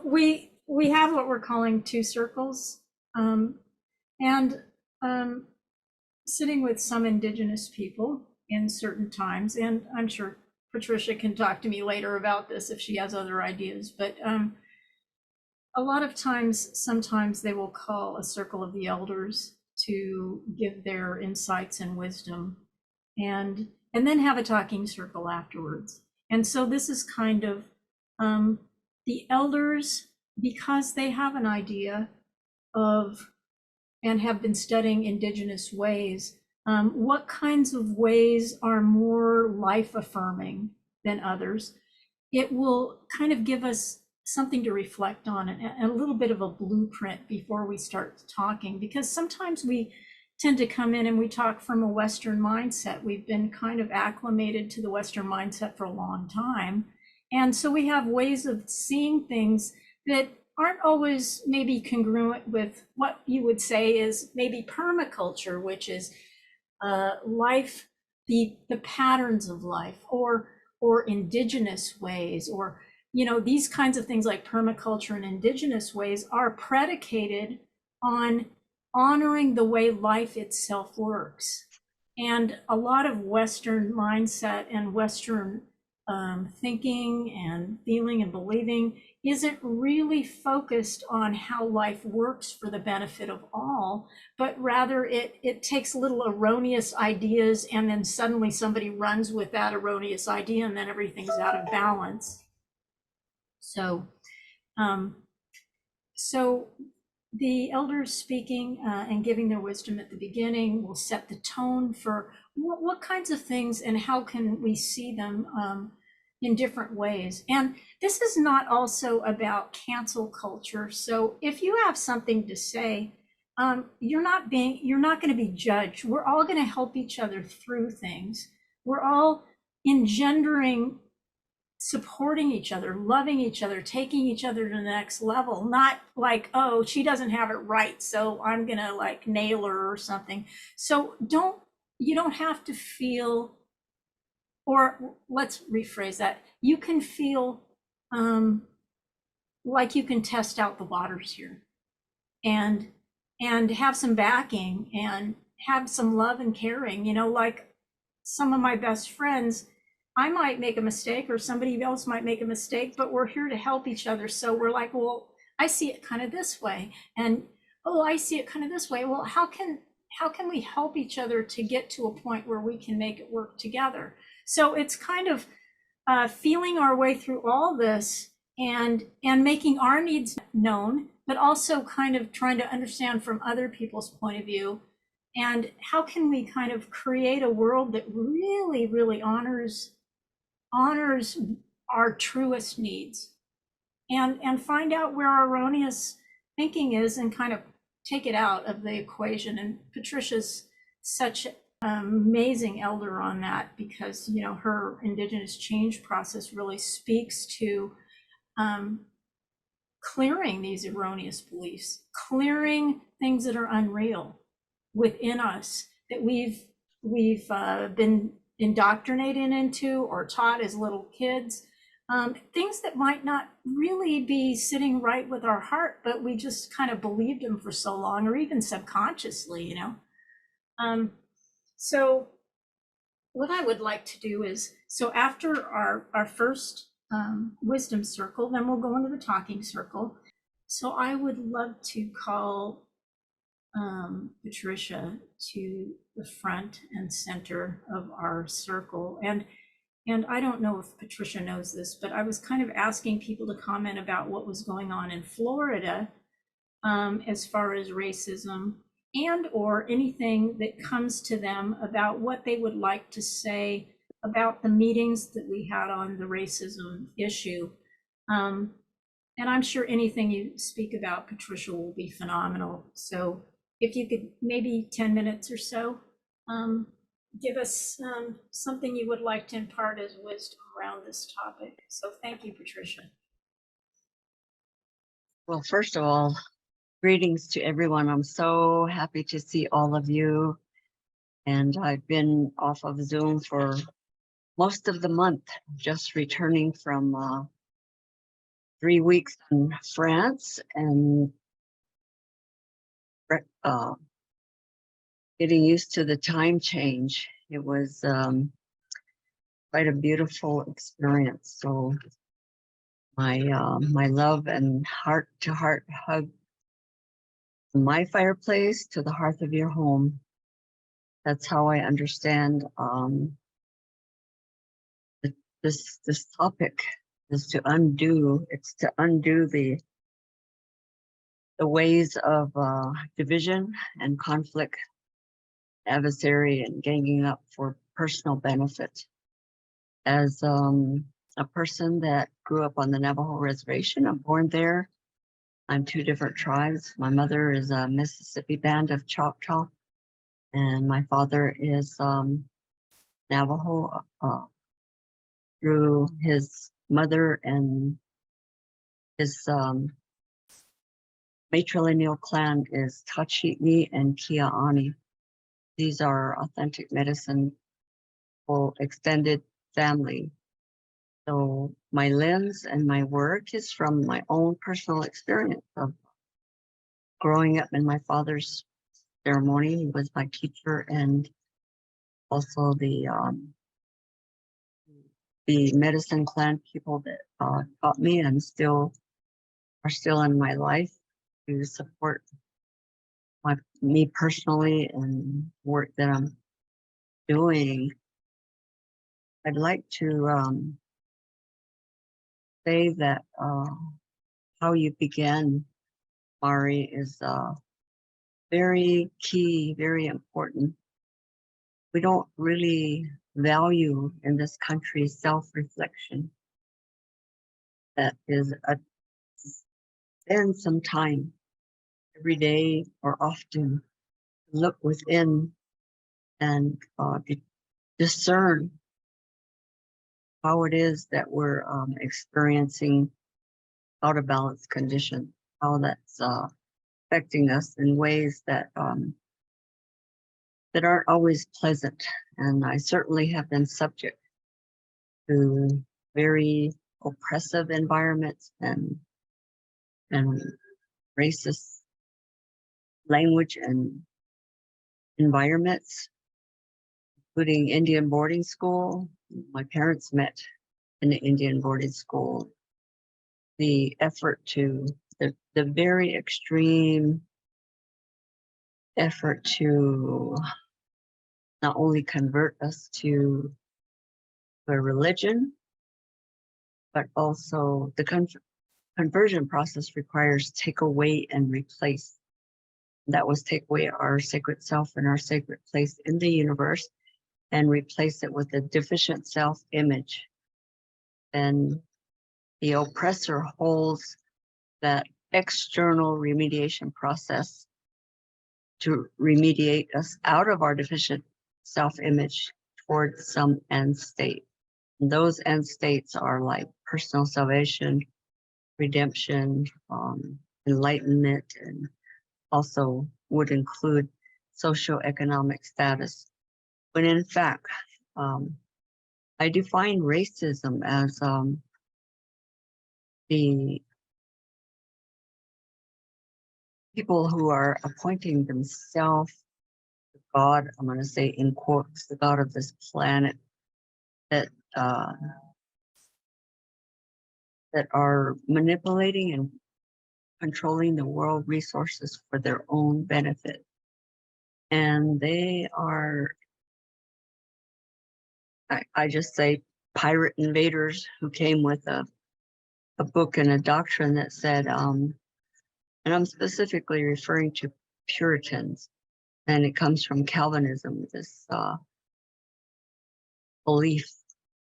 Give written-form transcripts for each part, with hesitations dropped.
we have what we're calling two circles, and sitting with some Indigenous people in certain times, and I'm sure Patricia can talk to me later about this if she has other ideas, but a lot of times, sometimes they will call a circle of the elders to give their insights and wisdom, and then have a talking circle afterwards. And so this is kind of the elders, because they have an idea of and have been studying Indigenous ways, what kinds of ways are more life affirming than others. It will kind of give us something to reflect on and a little bit of a blueprint before we start talking, because sometimes we tend to come in and we talk from a Western mindset. We've been kind of acclimated to the Western mindset for a long time. And so we have ways of seeing things that aren't always maybe congruent with what you would say is maybe permaculture, which is life, the patterns of life, or Indigenous ways, or these kinds of things like permaculture and Indigenous ways are predicated on honoring the way life itself works. And a lot of Western mindset and Western thinking and feeling and believing isn't really focused on how life works for the benefit of all, but rather it takes little erroneous ideas, and then suddenly somebody runs with that erroneous idea, and then everything's out of balance. So, so the elders speaking and giving their wisdom at the beginning will set the tone for what kinds of things and how can we see them in different ways. And this is not also about cancel culture. So if you have something to say, you're not going to be judged. We're all going to help each other through things. We're all engendering, supporting each other, loving each other, taking each other to the next level. Not like, oh, she doesn't have it right, so I'm going to like nail her or something. So you don't have to feel, or let's rephrase that. You can feel like you can test out the waters here and have some backing and have some love and caring. Like some of my best friends, I might make a mistake or somebody else might make a mistake, but we're here to help each other. So we're like, well, I see it kind of this way, and oh, I see it kind of this way. Well, how can we help each other to get to a point where we can make it work together? So it's kind of feeling our way through all this and making our needs known, but also kind of trying to understand from other people's point of view. And how can we kind of create a world that really, really honors our truest needs, and find out where our erroneous thinking is and kind of take it out of the equation. And Patricia's such amazing elder on that, because her Indigenous change process really speaks to clearing these erroneous beliefs, clearing things that are unreal within us that we've been indoctrinated into or taught as little kids, things that might not really be sitting right with our heart, but we just kind of believed them for so long, or even subconsciously. So what I would like to do is, so after our first wisdom circle, then we'll go into the talking circle. So I would love to call Patricia to the front and center of our circle. And I don't know if Patricia knows this, but I was kind of asking people to comment about what was going on in Florida as far as racism, and or anything that comes to them about what they would like to say about the meetings that we had on the racism issue. And I'm sure anything you speak about, Patricia, will be phenomenal. So if you could, maybe 10 minutes or so, give us something you would like to impart as wisdom around this topic. So thank you, Patricia. Well, first of all, greetings to everyone. I'm so happy to see all of you. And I've been off of Zoom for most of the month, just returning from 3 weeks in France and uh, getting used to the time change. It was quite a beautiful experience. So my love and heart to heart hug from my fireplace to the hearth of your home. That's how I understand this topic is to undo. It's to undo the ways of division and conflict, adversary, and ganging up for personal benefit. As a person that grew up on the Navajo reservation, I'm born there. I'm two different tribes. My mother is a Mississippi band of Choctaw, and my father is Navajo through his mother and his matrilineal clan is Tachitni and Kia'ani. These are authentic medicine for extended family. So my lens and my work is from my own personal experience of growing up in my father's ceremony. He was my teacher and also the medicine clan people that taught me and are still in my life to support me personally and work that I'm doing. I'd like to say that how you began, Mari, is very key, very important. We don't really value in this country self-reflection. That is spend some time every day or often look within and discern how it is that we're experiencing out of balance condition, how that's affecting us in ways that that aren't always pleasant. And I certainly have been subject to very oppressive environments and racist language and environments, including Indian boarding school. My parents met in the Indian boarding school. The effort to, the very extreme effort to not only convert us to a religion, but also the conversion process requires take away and replace. That was take away our sacred self and our sacred place in the universe and replace it with a deficient self-image. And the oppressor holds that external remediation process to remediate us out of our deficient self-image towards some end state. And those end states are like personal salvation, redemption, enlightenment, and also would include socioeconomic status. When in fact, I define racism as the people who are appointing themselves the God, I'm going to say in quotes, the God of this planet, that that are manipulating and controlling the world resources for their own benefit. And they are, I just say, pirate invaders who came with a book and a doctrine that said, and I'm specifically referring to Puritans, and it comes from Calvinism, this belief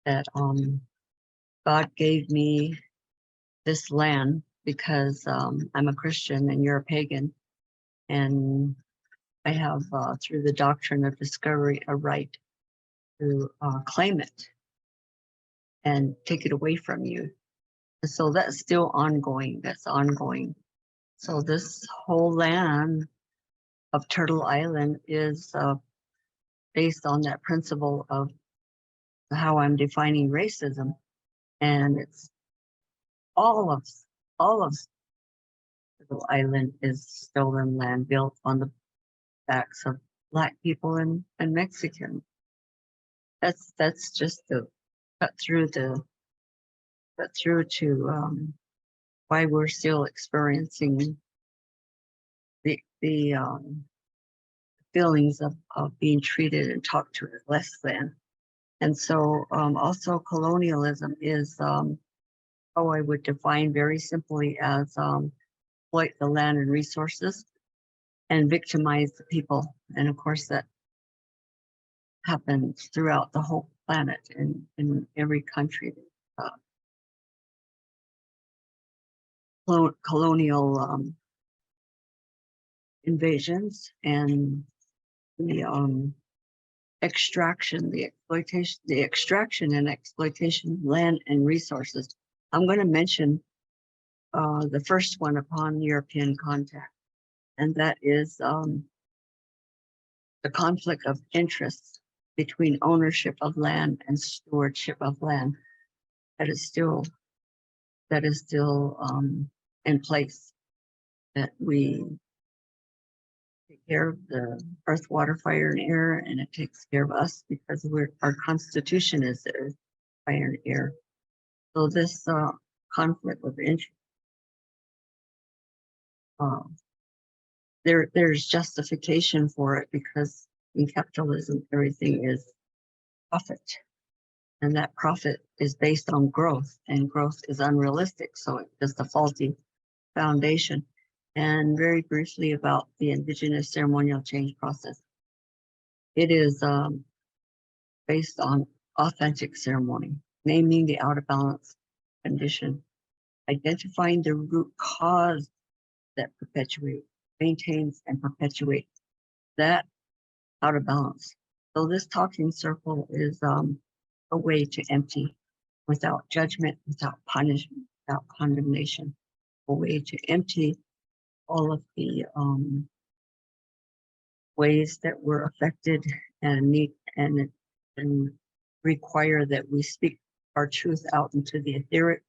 that God gave me this land because I'm a Christian and you're a pagan, and I have, through the doctrine of discovery, a right to claim it and take it away from you. And so that's still ongoing, that's ongoing. So this whole land of Turtle Island is based on that principle of how I'm defining racism. And it's all of all of Little Island is stolen land built on the backs of Black people and Mexicans. That's just the cut through the cut through to why we're still experiencing the feelings of being treated and talked to as less than. And so also colonialism is how I would define very simply as exploit the land and resources and victimize the people. And of course that happens throughout the whole planet in every country. Colonial invasions and the extraction, the exploitation, the extraction and exploitation of land and resources. I'm going to mention the first one upon European contact, and that is the conflict of interest between ownership of land and stewardship of land. That is still in place. That we take care of the earth, water, fire, and air, and it takes care of us because our constitution is the earth, fire, and air. So this conflict of interest, there's justification for it because in capitalism everything is profit, and that profit is based on growth, and growth is unrealistic. So it's just a faulty foundation. And very briefly about the indigenous ceremonial change process. It is based on authentic ceremony, naming the out of balance condition, identifying the root cause that maintains and perpetuates that out of balance. So this talking circle is a way to empty without judgment, without punishment, without condemnation, a way to empty all of the ways that we're affected and need and require that we speak our truth out into the etheric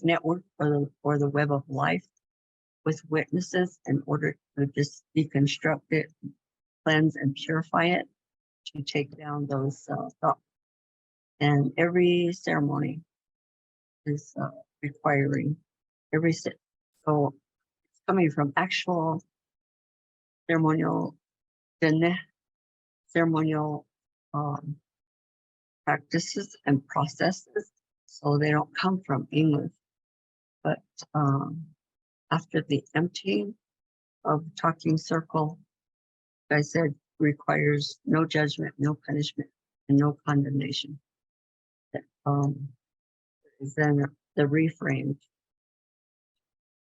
network or the web of life with witnesses in order to just deconstruct it, cleanse and purify it, to take down those thoughts. And every ceremony is requiring so it's coming from actual ceremonial practices and processes. So they don't come from English, but after the emptying of talking circle, like I said, requires no judgment, no punishment, and no condemnation. Then the reframed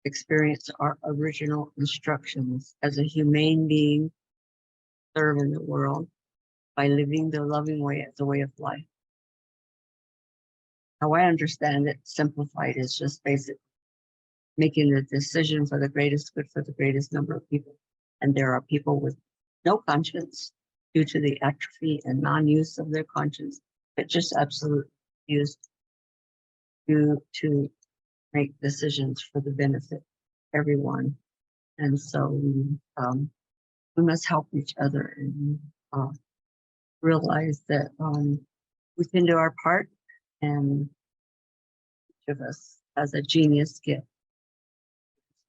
experience our original instructions as a humane being, serve in the world by living the loving way as a way of life. How I understand it, simplified, is just basic making the decision for the greatest good for the greatest number of people. And there are people with no conscience due to the atrophy and non-use of their conscience, but just absolute use to make decisions for the benefit of everyone. And so we must help each other and realize that we can do our part, and each of us has a genius gift,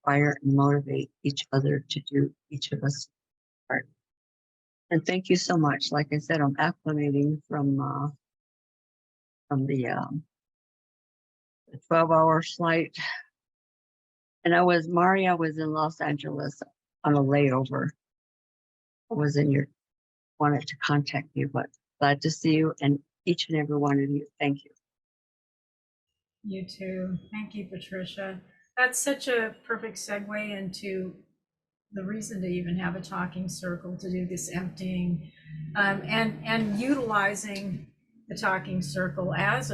inspire and motivate each other to do each of us part. And thank you so much. Like I said, I'm acclimating from the 12-hour flight. And Maria was in Los Angeles on a layover. I wanted to contact you, but glad to see you and each and every one of you. Thank you. You too. Thank you, Patricia. That's such a perfect segue into the reason to even have a talking circle, to do this emptying, and utilizing the talking circle as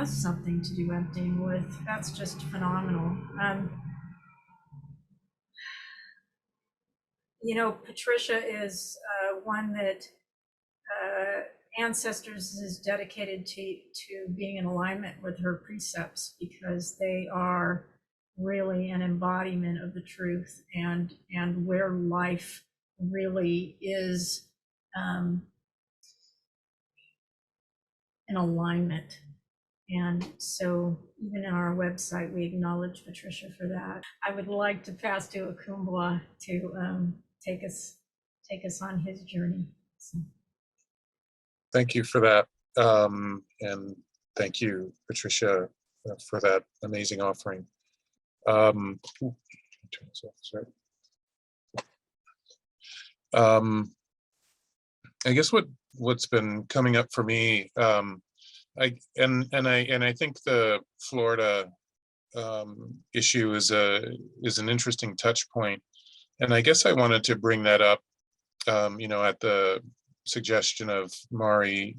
something to do emptying with. That's just phenomenal. Patricia is one that ancestors is dedicated to being in alignment with her precepts, because they are really an embodiment of the truth, and where life really is in alignment. And so even in our website, we acknowledge Patricia for that. I would like to pass to Ukumbwa to take us on his journey. So. Thank you for that. And thank you, Patricia, for that amazing offering. Turn this off, sorry. I guess what's been coming up for me, I think the Florida issue is an interesting touch point, and I guess I wanted to bring that up, at the suggestion of Mari,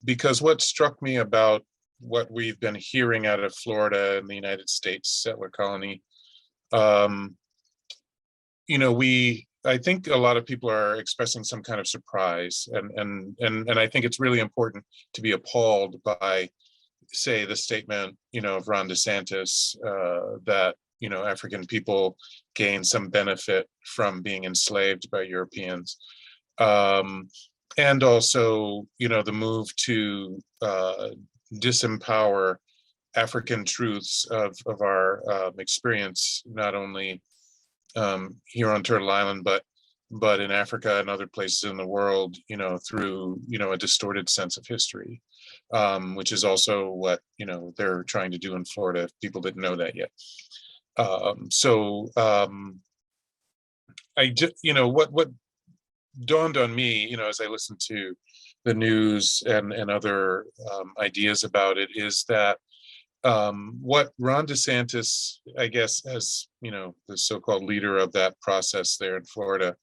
because what struck me about what we've been hearing out of Florida and the United States settler colony, I think a lot of people are expressing some kind of surprise, and I think it's really important to be appalled by, say, the statement, of Ron DeSantis, that, African people gain some benefit from being enslaved by Europeans. And also, the move to disempower African truths of our experience, not only here on Turtle Island, but in Africa and other places in the world, through, a distorted sense of history, which is also what, they're trying to do in Florida, if people didn't know that yet. I just, what dawned on me, as I listened to the news and other ideas about it, is that what Ron DeSantis, I guess, as the so-called leader of that process there in Florida,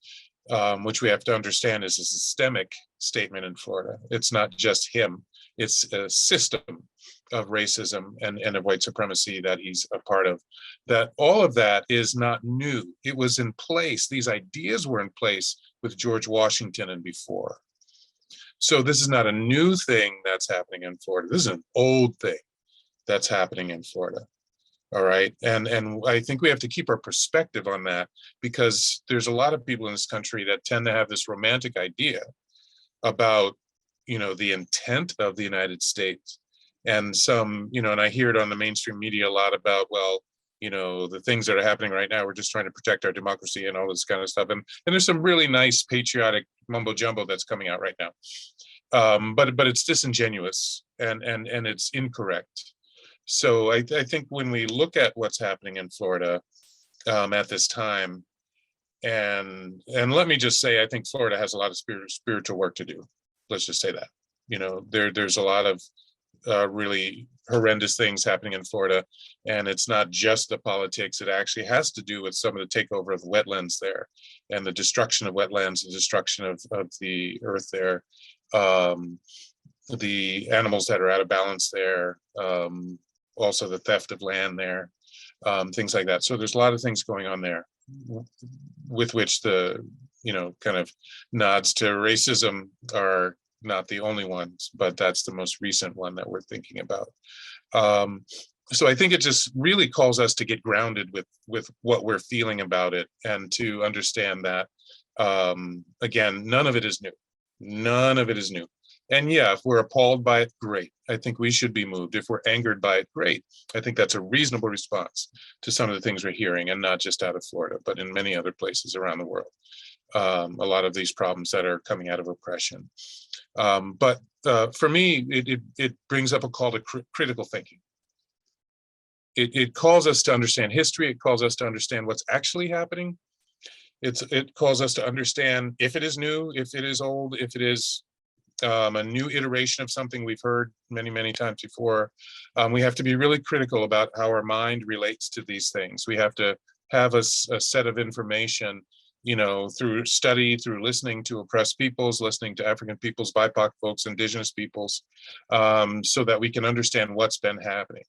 which we have to understand is a systemic statement in Florida. It's not just him; it's a system of racism and of white supremacy that he's a part of. That all of that is not new. It was in place. These ideas were in place with George Washington and before. So this is not a new thing that's happening in Florida. This is an old thing that's happening in Florida. All right. And I think we have to keep our perspective on that, because there's a lot of people in this country that tend to have this romantic idea about, the intent of the United States. And some, and I hear it on the mainstream media a lot about, well, the things that are happening right now, we're just trying to protect our democracy and all this kind of stuff. And there's some really nice patriotic mumbo jumbo that's coming out right now. But it's disingenuous and it's incorrect. So I think when we look at what's happening in Florida at this time, and let me just say, I think Florida has a lot of spiritual work to do. Let's just say that. There's a lot of really horrendous things happening in Florida, and it's not just the politics. It actually has to do with some of the takeover of the wetlands there, and the destruction of wetlands, the destruction of the earth there, the animals that are out of balance there, also the theft of land there, things like that. So there's a lot of things going on there with which the, kind of nods to racism are not the only ones, but that's the most recent one that we're thinking about. So I think it just really calls us to get grounded with what we're feeling about it, and to understand that, again, none of it is new. None of it is new. And yeah, if we're appalled by it, great. I think we should be moved. If we're angered by it, great. I think that's a reasonable response to some of the things we're hearing, and not just out of Florida, but in many other places around the world. A lot of these problems that are coming out of oppression. But for me, it brings up a call to critical thinking. It calls us to understand history. It calls us to understand what's actually happening. It calls us to understand if it is new, if it is old, if it is a new iteration of something we've heard many, many times before. We have to be really critical about how our mind relates to these things. We have to have a set of information, through study, through listening to oppressed peoples, listening to African peoples, BIPOC folks, indigenous peoples, so that we can understand what's been happening.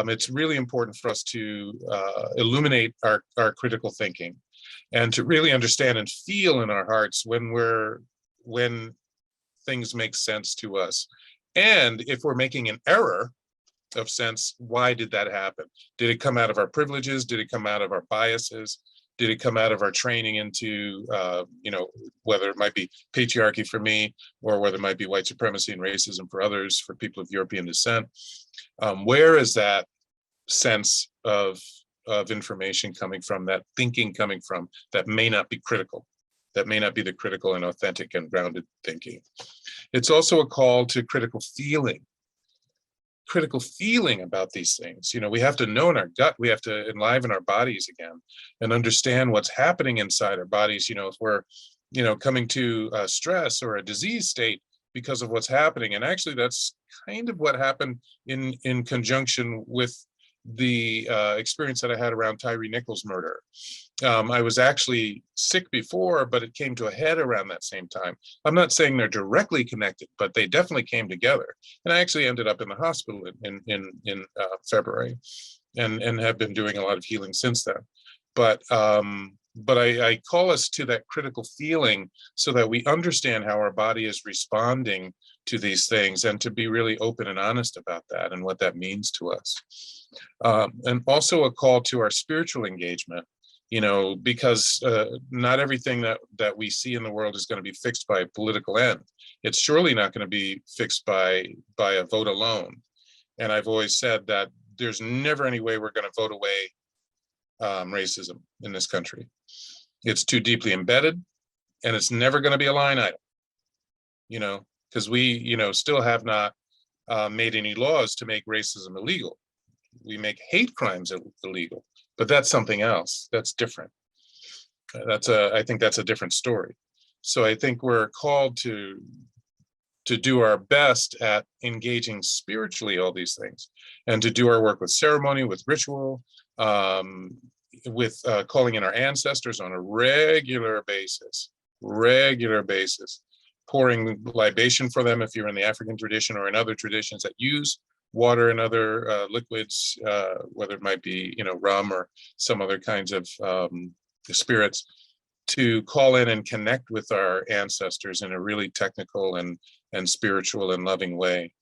It's really important for us to illuminate our critical thinking. and to really understand and feel in our hearts when things make sense to us. And if we're making an error of sense, why did that happen? Did it come out of our privileges? Did it come out of our biases? Did it come out of our training into, whether it might be patriarchy for me, or whether it might be white supremacy and racism for others, for people of European descent? Where is that sense of information coming from, that thinking coming from, that may not be critical, that may not be the critical and authentic and grounded thinking? It's also a call to critical feeling about these things. We have to know in our gut, we have to enliven our bodies again and understand what's happening inside our bodies. If we're, coming to stress or a disease state because of what's happening. And actually that's kind of what happened in conjunction with the experience that I had around Tyree Nichols' murder. I was actually sick before, but it came to a head around that same time. I'm not saying they're directly connected, but they definitely came together. And I actually ended up in the hospital in February, and have been doing a lot of healing since then. But I call us to that critical feeling so that we understand how our body is responding to these things, and to be really open and honest about that and what that means to us. And also a call to our spiritual engagement, because not everything that we see in the world is going to be fixed by a political end. It's surely not going to be fixed by a vote alone. And I've always said that there's never any way we're going to vote away racism in this country. It's too deeply embedded, and it's never going to be a line item, because we, still have not made any laws to make racism illegal. We make hate crimes illegal, but that's something else. That's different. I think that's a different story. So I think we're called to do our best at engaging spiritually all these things, and to do our work with ceremony, with ritual, with calling in our ancestors on a regular basis, pouring libation for them if you're in the African tradition or in other traditions that use water and other liquids, whether it might be, rum or some other kinds of spirits, to call in and connect with our ancestors in a really technical and spiritual and loving way.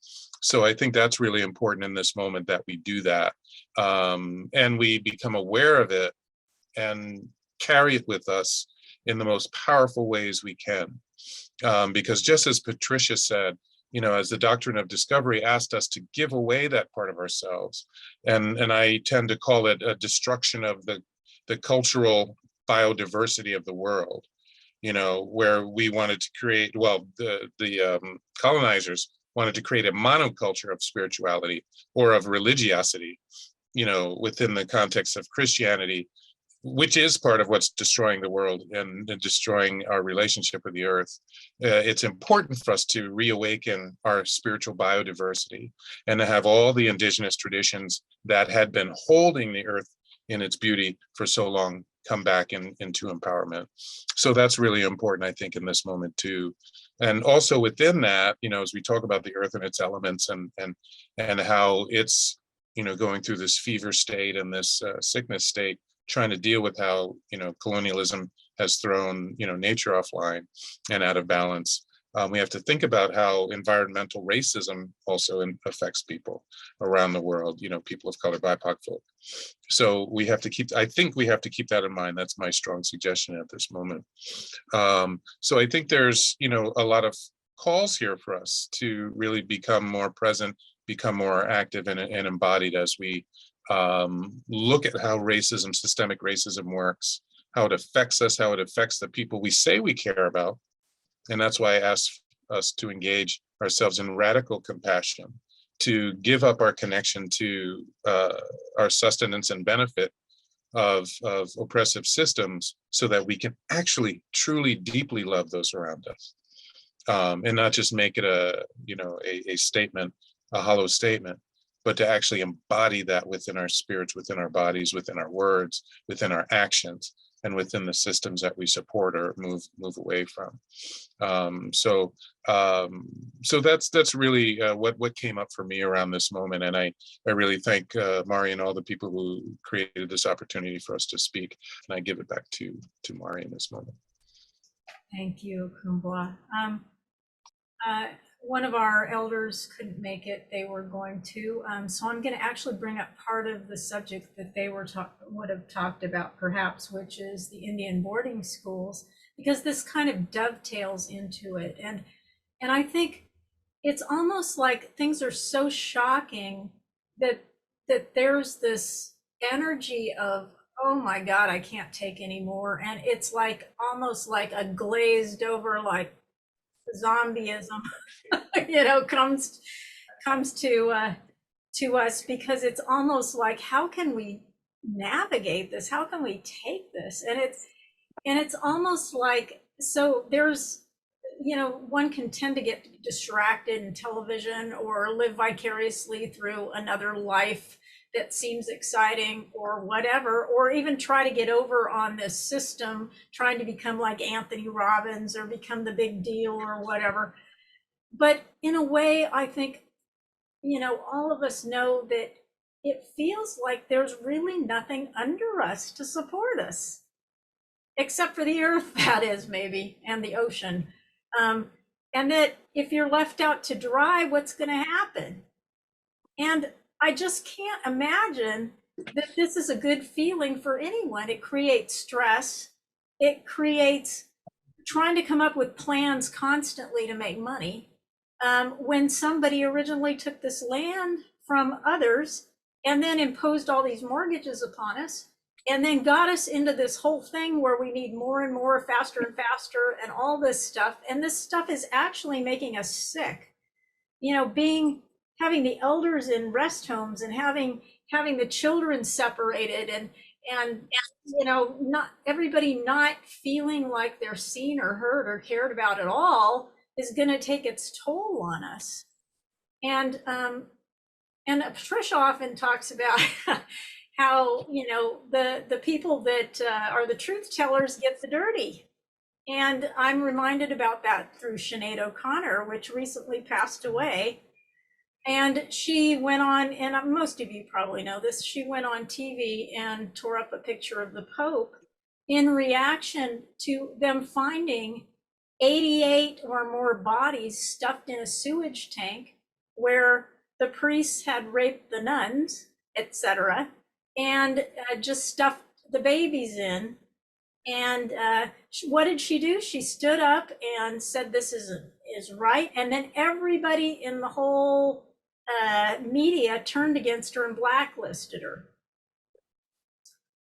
So I think that's really important in this moment, that we do that, and we become aware of it and carry it with us in the most powerful ways we can. Because just as Patricia said, as the doctrine of discovery asked us to give away that part of ourselves, and I tend to call it a destruction of the cultural biodiversity of the world, where we wanted to create, the colonizers wanted to create a monoculture of spirituality or of religiosity, within the context of Christianity, which is part of what's destroying the world and destroying our relationship with the earth. It's important for us to reawaken our spiritual biodiversity, and to have all the indigenous traditions that had been holding the earth in its beauty for so long come back into empowerment. So that's really important, I think, in this moment too. And also within that, as we talk about the earth and its elements, and how it's, going through this fever state and this sickness state, trying to deal with how, colonialism has thrown, nature offline and out of balance. We have to think about how environmental racism also affects people around the world, people of color, BIPOC folk. So I think we have to keep that in mind. That's my strong suggestion at this moment. So I think there's, a lot of calls here for us to really become more present, become more active and embodied as we look at how systemic racism works, how it affects us, how it affects the people we say we care about. And that's why I ask us to engage ourselves in radical compassion, to give up our connection to our sustenance and benefit of oppressive systems, so that we can actually truly deeply love those around us, and not just make it a statement, a hollow statement, but to actually embody that within our spirits, within our bodies, within our words, within our actions, and within the systems that we support or move away from. So that's really what came up for me around this moment, and I really thank Mari and all the people who created this opportunity for us to speak, and I give it back to Mari in this moment. Thank you, Ukumbwa. One of our elders couldn't make it. They were going to. So I'm going to actually bring up part of the subject that they would have talked about perhaps, which is the Indian boarding schools, because this kind of dovetails into it. And I think it's almost like things are so shocking that there's this energy of, oh my God, I can't take anymore. And it's like almost like a glazed over, like zombieism, comes to us, because it's almost like, how can we navigate this? How can we take this? And it's almost like, so there's, one can tend to get distracted in television or live vicariously through another life that seems exciting or whatever, or even try to get over on this system, trying to become like Anthony Robbins or become the big deal or whatever. But in a way, I think, all of us know that it feels like there's really nothing under us to support us, except for the earth, that is, maybe, and the ocean. And that if you're left out to dry, what's going to happen? And I just can't imagine that this is a good feeling for anyone. It creates stress. It creates trying to come up with plans constantly to make money. When somebody originally took this land from others and then imposed all these mortgages upon us, and then got us into this whole thing where we need more and more, faster and faster, and all this stuff. And this stuff is actually making us sick. Having the elders in rest homes and having the children separated, and not everybody not feeling like they're seen or heard or cared about at all is going to take its toll on us. And Patricia often talks about how the people that are the truth tellers get the dirty. And I'm reminded about that through Sinead O'Connor, which recently passed away. And she went on, and most of you probably know this, she went on TV and tore up a picture of the Pope in reaction to them finding 88 or more bodies stuffed in a sewage tank where the priests had raped the nuns, etc., and just stuffed the babies in. And what did she do? She stood up and said, this is right. And then everybody in the whole media turned against her and blacklisted her.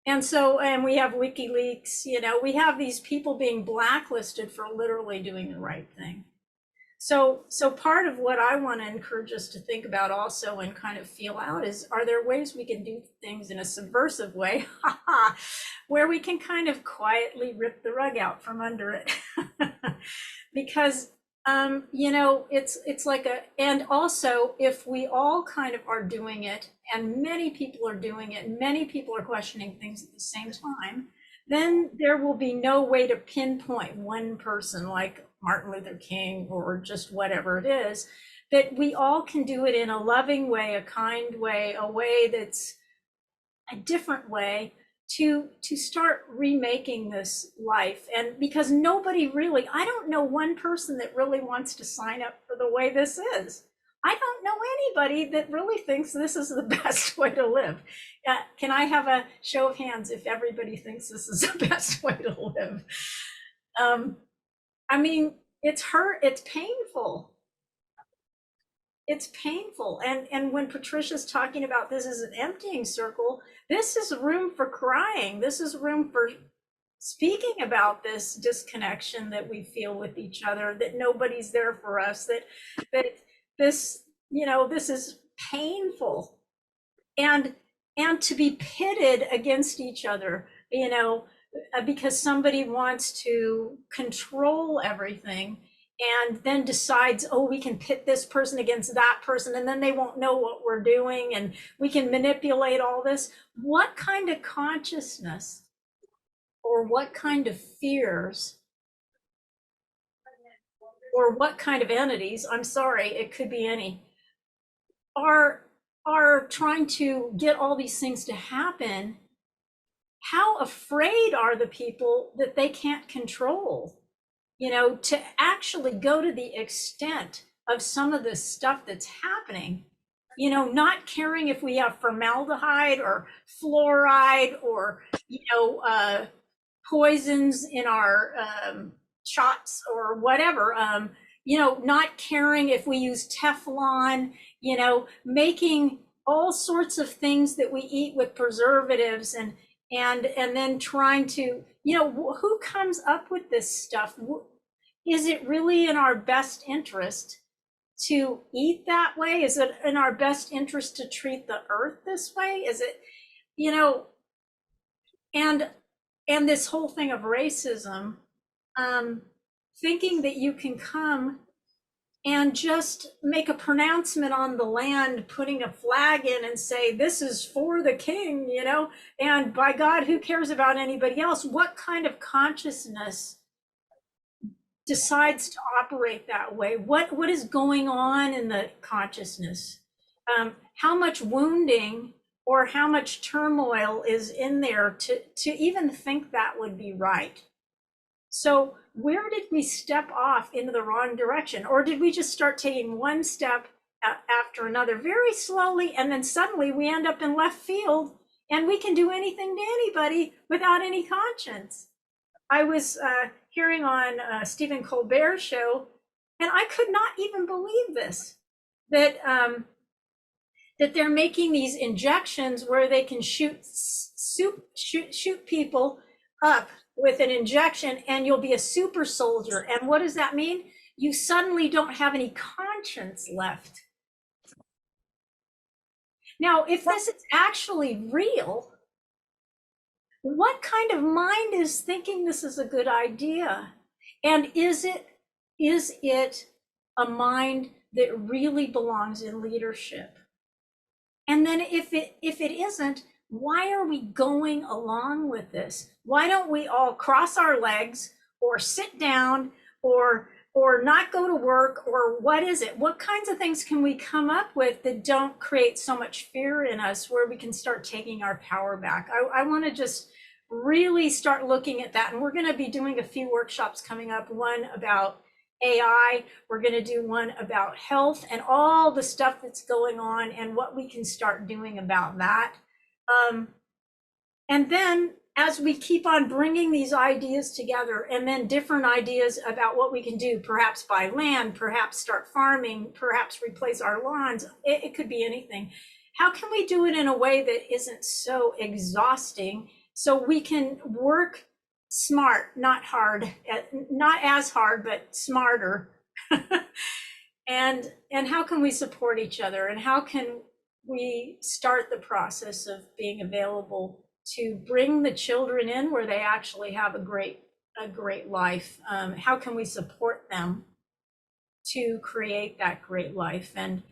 And we have WikiLeaks, we have these people being blacklisted for literally doing the right thing. So part of what I want to encourage us to think about also and kind of feel out is, are there ways we can do things in a subversive way where we can kind of quietly rip the rug out from under it? Because it's like and also if we all kind of are doing it, and many people are doing it, and many people are questioning things at the same time, then there will be no way to pinpoint one person like Martin Luther King or just whatever it is, that we all can do it in a loving way, a kind way, a way that's a different way to start remaking this life. And because nobody really, I don't know one person that really wants to sign up for the way this is. I don't know anybody that really thinks this is the best way to live. Can I have a show of hands if everybody thinks this is the best way to live? I mean, it's painful. It's painful. And when Patricia's talking about this as an emptying circle, this is room for crying. This is room for speaking about this disconnection that we feel with each other, that nobody's there for us, that this, this is painful. And to be pitted against each other, because somebody wants to control everything and then decides, oh, we can pit this person against that person, and then they won't know what we're doing, and we can manipulate all this. What kind of consciousness or what kind of fears or what kind of entities, I'm sorry, it could be any, are trying to get all these things to happen, how afraid are the people that they can't control? To actually go to the extent of some of this stuff that's happening, not caring if we have formaldehyde or fluoride or, poisons in our shots or whatever, not caring if we use Teflon, making all sorts of things that we eat with preservatives and then trying to, who comes up with this stuff? Is it really in our best interest to eat that way? Is it in our best interest to treat the earth this way? Is it, and this whole thing of racism, thinking that you can come and just make a pronouncement on the land, putting a flag in and say, this is for the king, and by God, who cares about anybody else? What kind of consciousness decides to operate that way? What is going on in the consciousness? How much wounding or how much turmoil is in there to even think that would be right? So where did we step off into the wrong direction? Or did we just start taking one step after another very slowly, and then suddenly we end up in left field and we can do anything to anybody without any conscience? I was hearing on Stephen Colbert's show, and I could not even believe this, that that they're making these injections where they can shoot people up with an injection and you'll be a super soldier. And what does that mean? You suddenly don't have any conscience left. Now, if this is actually real, what kind of mind is thinking this is a good idea? And is it a mind that really belongs in leadership? And then if it isn't, why are we going along with this? Why don't we all cross our legs or sit down or not go to work, or what is it? What kinds of things can we come up with that don't create so much fear in us, where we can start taking our power back? I want to just really start looking at that. And we're going to be doing a few workshops coming up, one about AI, we're going to do one about health and all the stuff that's going on and what we can start doing about that. And then as we keep on bringing these ideas together, and then different ideas about what we can do, perhaps buy land, perhaps start farming, perhaps replace our lawns, it could be anything. How can we do it in a way that isn't so exhausting, so we can work smart, not hard, not as hard, but smarter? And how can we support each other? And how can we start the process of being available to bring the children in where they actually have a great life? How can we support them to create that great life? And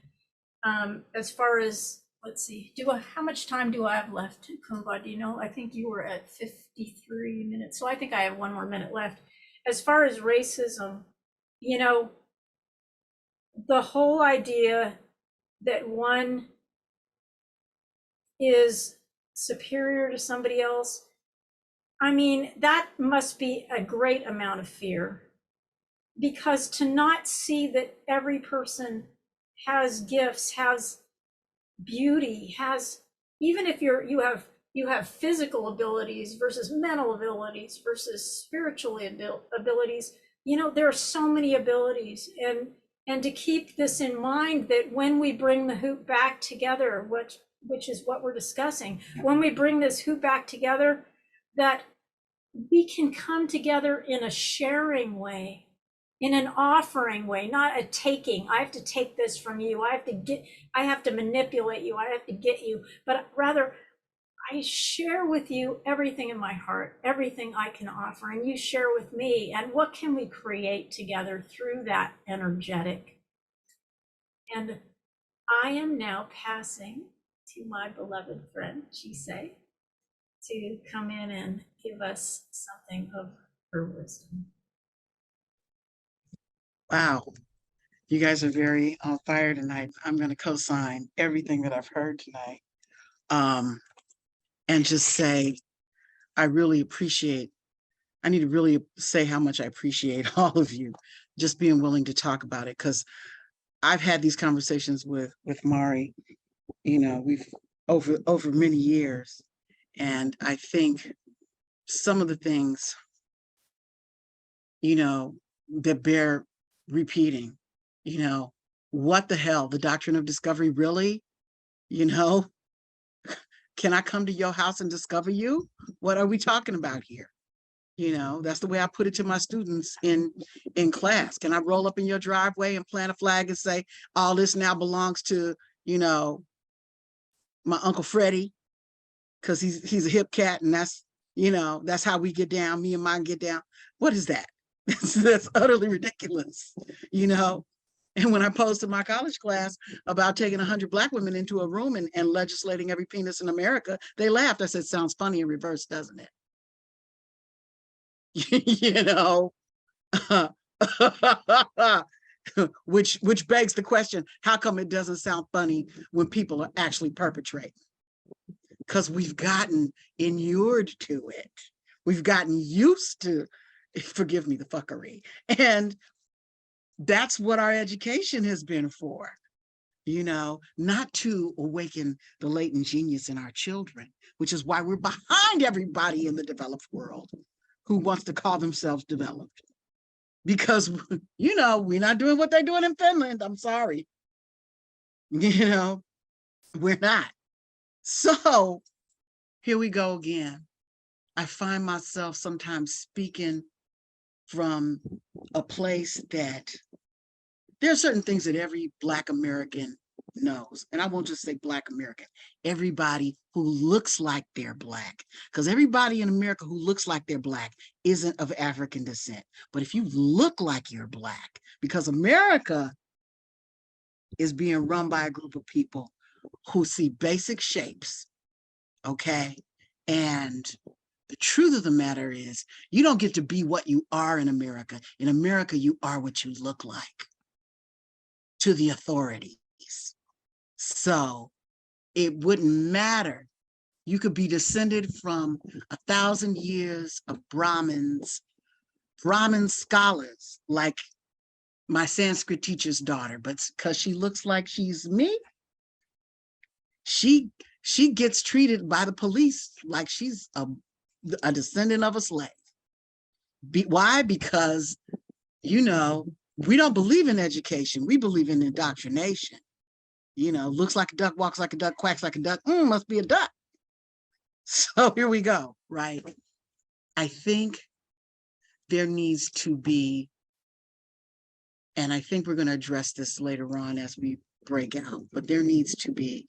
as far as, let's see, how much time do I have left, Ukumbwa? Do you know? I think you were at 53 minutes, so I think I have 1 more minute left. As far as racism, the whole idea that one is superior to somebody else, I mean, that must be a great amount of fear, because to not see that every person has gifts, has beauty, has, even if you have physical abilities versus mental abilities versus spiritual abilities, there are so many abilities. And to keep this in mind, that when we bring the hoop back together, which is what we're discussing, when we bring this hoop back together, that we can come together in a sharing way, in an offering way, not a taking. I have to take this from you. I have to manipulate you. I have to get you, but rather I share with you everything in my heart, everything I can offer, and you share with me. And what can we create together through that energetic? And I am now passing to my beloved friend, Tchise. to come in and give us something of her wisdom. Wow, you guys are very on fire tonight. I'm going to co-sign everything that I've heard tonight. And just say, I need to really say how much I appreciate all of you just being willing to talk about it. Because I've had these conversations with Mari, we've over many years. And I think some of the things, that bear repeating, what the hell, the doctrine of discovery, really? Can I come to your house and discover you? What are we talking about here? That's the way I put it to my students in class. Can I roll up in your driveway and plant a flag and say, all this now belongs to, my Uncle Freddie, because he's a hip cat, and that's how we get down, me and mine get down. What is that? That's utterly ridiculous, And when I posted my college class about taking 100 Black women into a room and legislating every penis in America, they laughed. I said, sounds funny in reverse, doesn't it? which begs the question, how come it doesn't sound funny when people are actually perpetrating? Because we've gotten inured to it. We've gotten used to, forgive me, the fuckery. And that's what our education has been for, not to awaken the latent genius in our children, which is why we're behind everybody in the developed world who wants to call themselves developed. Because, we're not doing what they're doing in Finland. I'm sorry. We're not. So here we go again. I find myself sometimes speaking from a place that there are certain things that every Black American knows. And I won't just say Black American, everybody who looks like they're Black, because everybody in America who looks like they're Black isn't of African descent. But if you look like you're Black, because America is being run by a group of people who see basic shapes, okay? And the truth of the matter is, you don't get to be what you are in America. In America, you are what you look like to the authorities. So it wouldn't matter. You could be descended from 1,000 years of Brahmin scholars, like my Sanskrit teacher's daughter, but because she looks like she's me, she gets treated by the police like she's a descendant of a slave. Why? Because, we don't believe in education. We believe in indoctrination. Looks like a duck, walks like a duck, quacks like a duck. Must be a duck. So here we go, right? I think there needs to be, and I think we're going to address this later on as we break out, but there needs to be,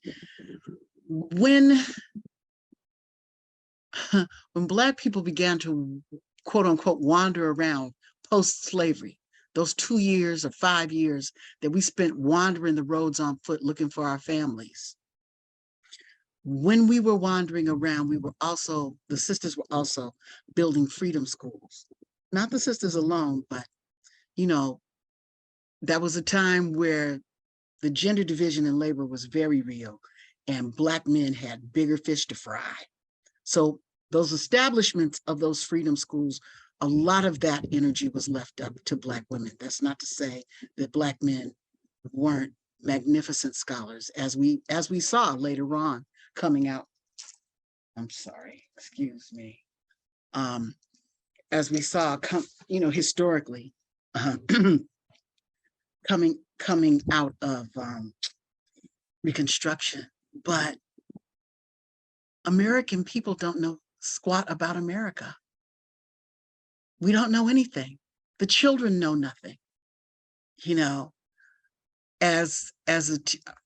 when Black people began to, quote unquote, wander around post-slavery, those 2 years or 5 years that we spent wandering the roads on foot looking for our families. When we were wandering around, the sisters were also building freedom schools. Not the sisters alone, but, that was a time where the gender division in labor was very real, and Black men had bigger fish to fry. So those establishments of those freedom schools, a lot of that energy was left up to Black women. That's not to say that Black men weren't magnificent scholars, as we saw later on coming out. I'm sorry, excuse me. As we saw, historically, coming out of Reconstruction. But American people don't know squat about America. We don't know anything. The children know nothing.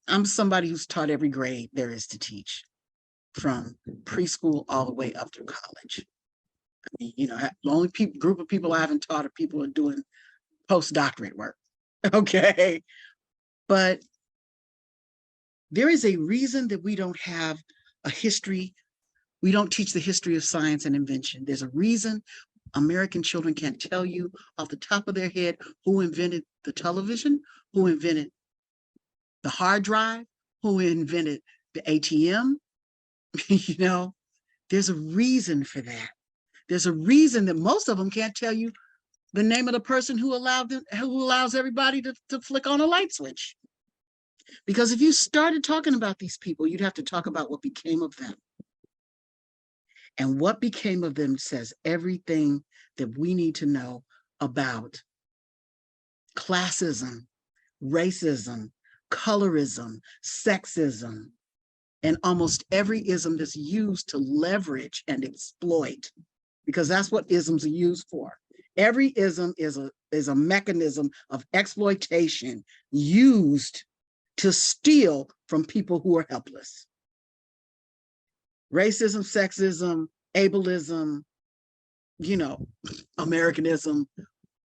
I'm somebody who's taught every grade there is to teach, from preschool all the way up through college. I mean, the only group of people I haven't taught are people who are doing postdoctorate work. Okay. But there is a reason that we don't have a history. We don't teach the history of science and invention. There's a reason American children can't tell you off the top of their head who invented the television, who invented the hard drive, who invented the ATM. You know, there's a reason for that. There's a reason that most of them can't tell you the name of the person who allows everybody to flick on a light switch. Because if you started talking about these people, you'd have to talk about what became of them. And what became of them says everything that we need to know about classism, racism, colorism, sexism, and almost every ism that's used to leverage and exploit, because that's what isms are used for. Every ism is a mechanism of exploitation used to steal from people who are helpless. Racism, sexism, ableism, you know, Americanism,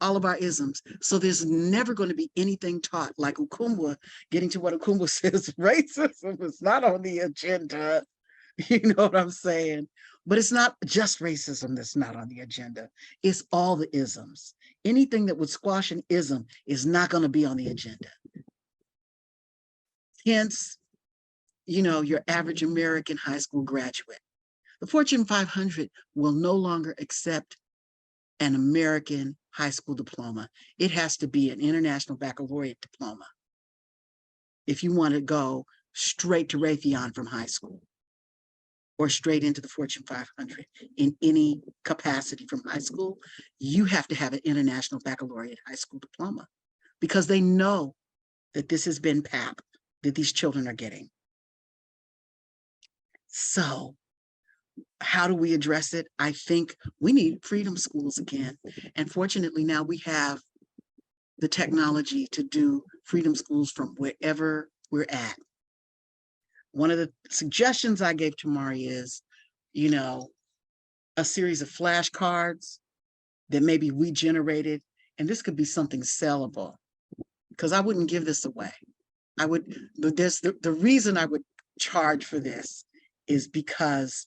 all of our isms. So there's never going to be anything taught like Ukumbwa, getting to what Ukumbwa says, racism is not on the agenda. You know what I'm saying? But it's not just racism that's not on the agenda. It's all the isms. Anything that would squash an ism is not going to be on the agenda. Hence, you know, your average American high school graduate. The Fortune 500 will no longer accept an American high school diploma. It has to be an international baccalaureate diploma if you want to go straight to Raytheon from high school or straight into the Fortune 500 in any capacity from high school. You have to have an international baccalaureate high school diploma because they know that this has been PAP that these children are getting. So how do we address it? I think we need freedom schools again. And fortunately now we have the technology to do freedom schools from wherever we're at. One of the suggestions I gave to Mari is, you know, a series of flashcards that maybe we generated, and this could be something sellable, because I wouldn't give this away. I would, but the reason I would charge for this is because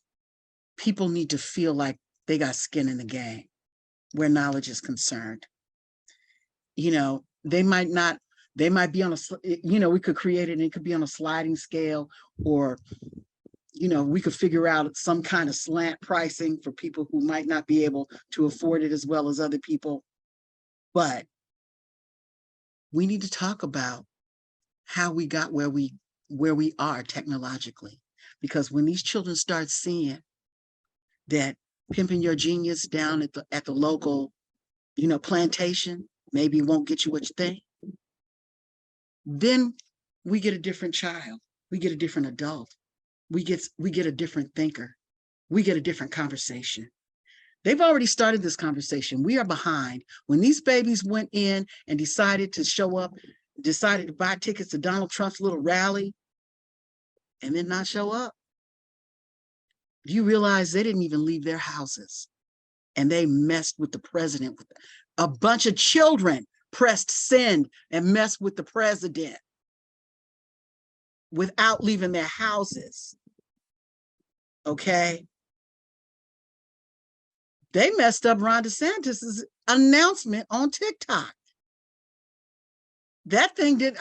people need to feel like they got skin in the game where knowledge is concerned. You know, they might be on a, you know, we could create it and it could be on a sliding scale, or, you know, we could figure out some kind of slant pricing for people who might not be able to afford it as well as other people. But we need to talk about how we got where we are technologically, because when these children start seeing that pimping your genius down at the local, you know, plantation maybe won't get you what you think, then we get a different child, we get a different adult, we get a different thinker, we get a different conversation. They've already started this conversation. We are behind. When these babies went in and decided to show up, decided to buy tickets to Donald Trump's little rally and then not show up, do you realize they didn't even leave their houses and they messed with the president? A bunch of children pressed send and messed with the president without leaving their houses. Okay. They messed up Ron DeSantis's announcement on TikTok. That thing did,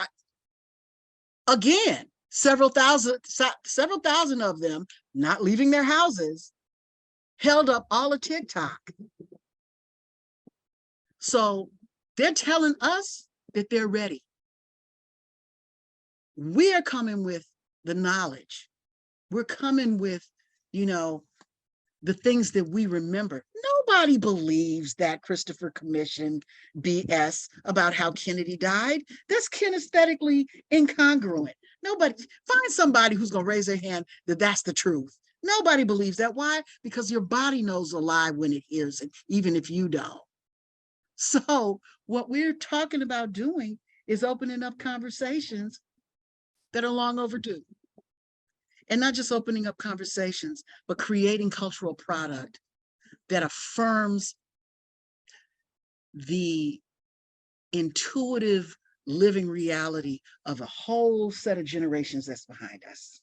again, several thousand of them not leaving their houses held up all of TikTok. So they're telling us that they're ready. We are coming with the knowledge. We're coming with, you know, the things that we remember. Nobody believes that Christopher Commission BS about how Kennedy died. That's kinesthetically incongruent. Nobody, find somebody who's going to raise their hand that that's the truth. Nobody believes that. Why? Because your body knows a lie when it hears it, even if you don't. So what we're talking about doing is opening up conversations that are long overdue. And not just opening up conversations, but creating cultural product that affirms the intuitive living reality of a whole set of generations that's behind us.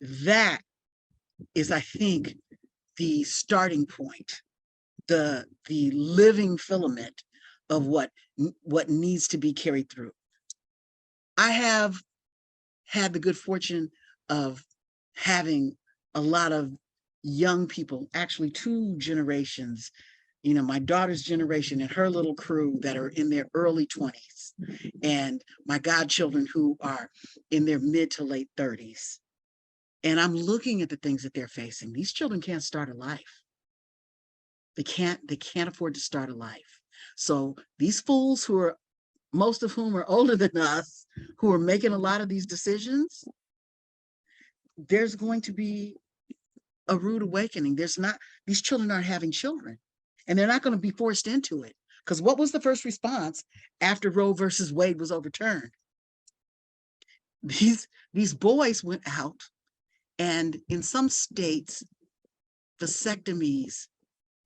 That is, I think, the starting point, the living filament of what needs to be carried through. I have had the good fortune of having a lot of young people, actually 2 generations, you know, my daughter's generation and her little crew that are in their early 20s, and my godchildren who are in their mid to late 30s. And I'm looking at the things that they're facing. These children can't start a life. They can't afford to start a life. So these fools who are, most of whom are older than us, who are making a lot of these decisions, there's going to be a rude awakening. These children aren't having children, and they're not going to be forced into it. Because what was the first response after Roe versus Wade was overturned? These boys went out, and in some states, vasectomies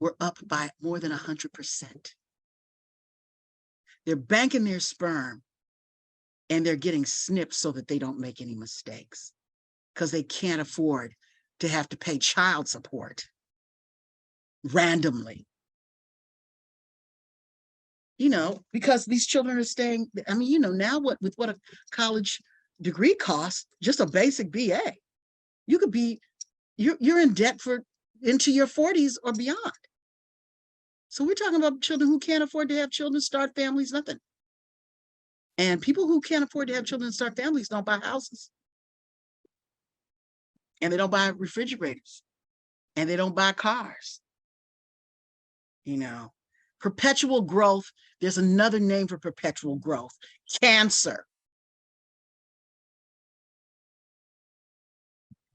were up by more than 100%. They're banking their sperm, and they're getting snipped so that they don't make any mistakes, because they can't afford to have to pay child support randomly. You know, because these children are staying, I mean, you know, now with what a college degree costs, just a basic BA, you could be, you're in debt for into your 40s or beyond. So we're talking about children who can't afford to have children, start families, nothing. And people who can't afford to have children and start families don't buy houses. And they don't buy refrigerators. And they don't buy cars. You know, perpetual growth. There's another name for perpetual growth: cancer.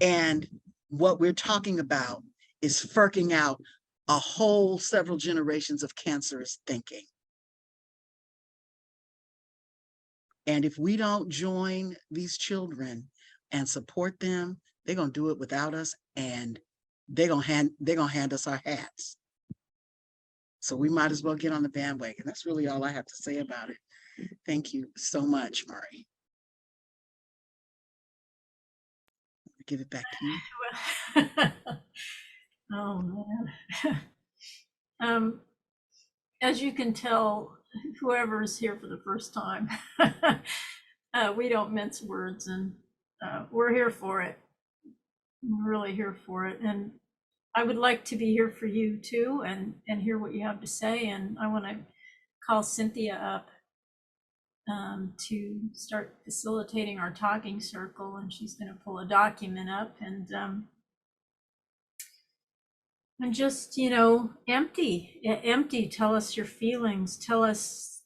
And what we're talking about is firking out a whole several generations of cancerous thinking. And if we don't join these children and support them, they're going to do it without us, and they're going to hand us our hats. So we might as well get on the bandwagon. That's really all I have to say about it. Thank you so much, Murray. I'll give it back to you. Oh man. As you can tell, whoever's here for the first time, we don't mince words, and we're here for it. We're really here for it. And I would like to be here for you too, and hear what you have to say. And I want to call Cynthia up to start facilitating our talking circle, and she's going to pull a document up and just, you know, empty. Tell us your feelings. Tell us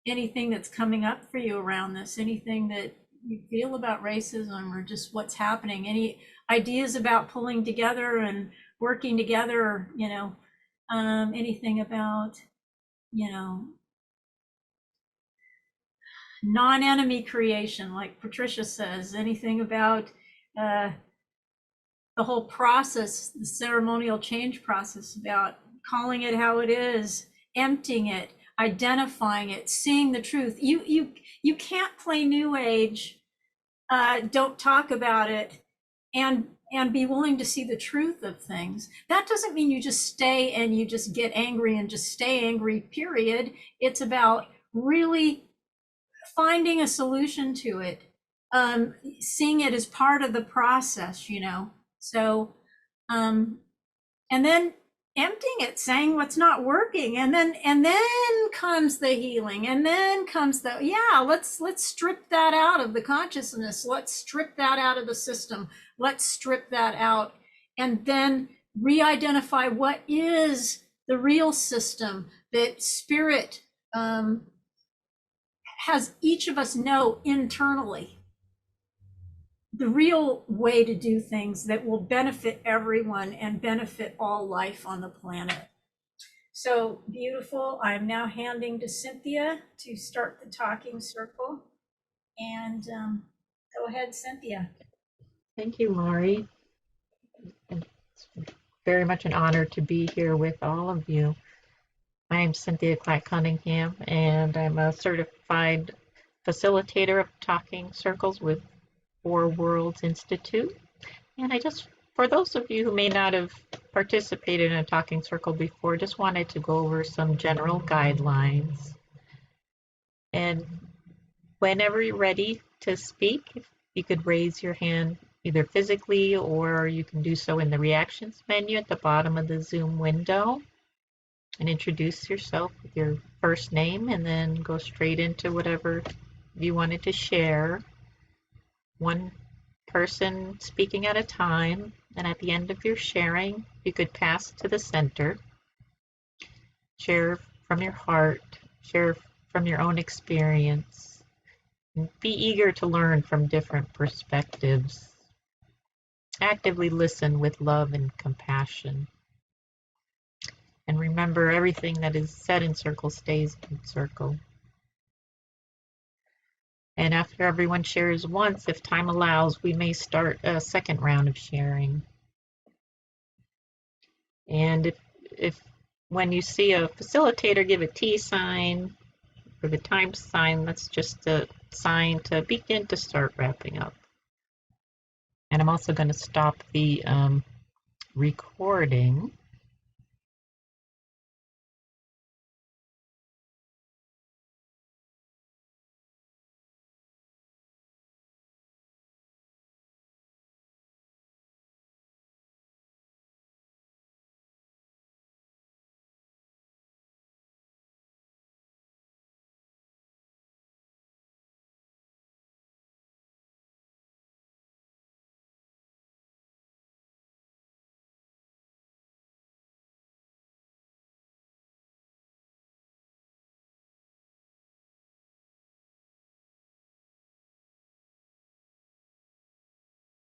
anything that's coming up for you around this, anything that you feel about racism or just what's happening, any ideas about pulling together and working together, you know, anything about, you know, non-enemy creation, like Patricia says, anything about the whole process, the ceremonial change process, about calling it how it is, emptying it, identifying it, seeing the truth. You can't play New Age, don't talk about it, and be willing to see the truth of things. That doesn't mean you just stay and you just get angry and just stay angry, period. It's about really finding a solution to it, seeing it as part of the process, you know. So, and then emptying it, saying what's not working, and then comes the healing, and then comes the, yeah, let's strip that out of the consciousness, let's strip that out of the system, let's strip that out, and then re-identify what is the real system that spirit has each of us know internally. The real way to do things that will benefit everyone and benefit all life on the planet. So beautiful. I'm now handing to Cynthia to start the talking circle. And go ahead, Cynthia. Thank you, Laurie. It's very much an honor to be here with all of you. I'm Cynthia Clack Cunningham, and I'm a certified facilitator of talking circles with Four Worlds Institute. And I just for those of you who may not have participated in a talking circle before, just wanted to go over some general guidelines. And whenever you're ready to speak, you could raise your hand either physically or you can do so in the reactions menu at the bottom of the Zoom window and introduce yourself with your first name and then go straight into whatever you wanted to share. One person speaking at a time, and at the end of your sharing, you could pass to the center, share from your heart, share from your own experience, and be eager to learn from different perspectives. Actively listen with love and compassion. And remember, everything that is said in circle stays in circle. And after everyone shares once, if time allows, we may start a second round of sharing. And if when you see a facilitator give a T sign or the time sign, that's just a sign to begin to start wrapping up. And I'm also going to stop the recording.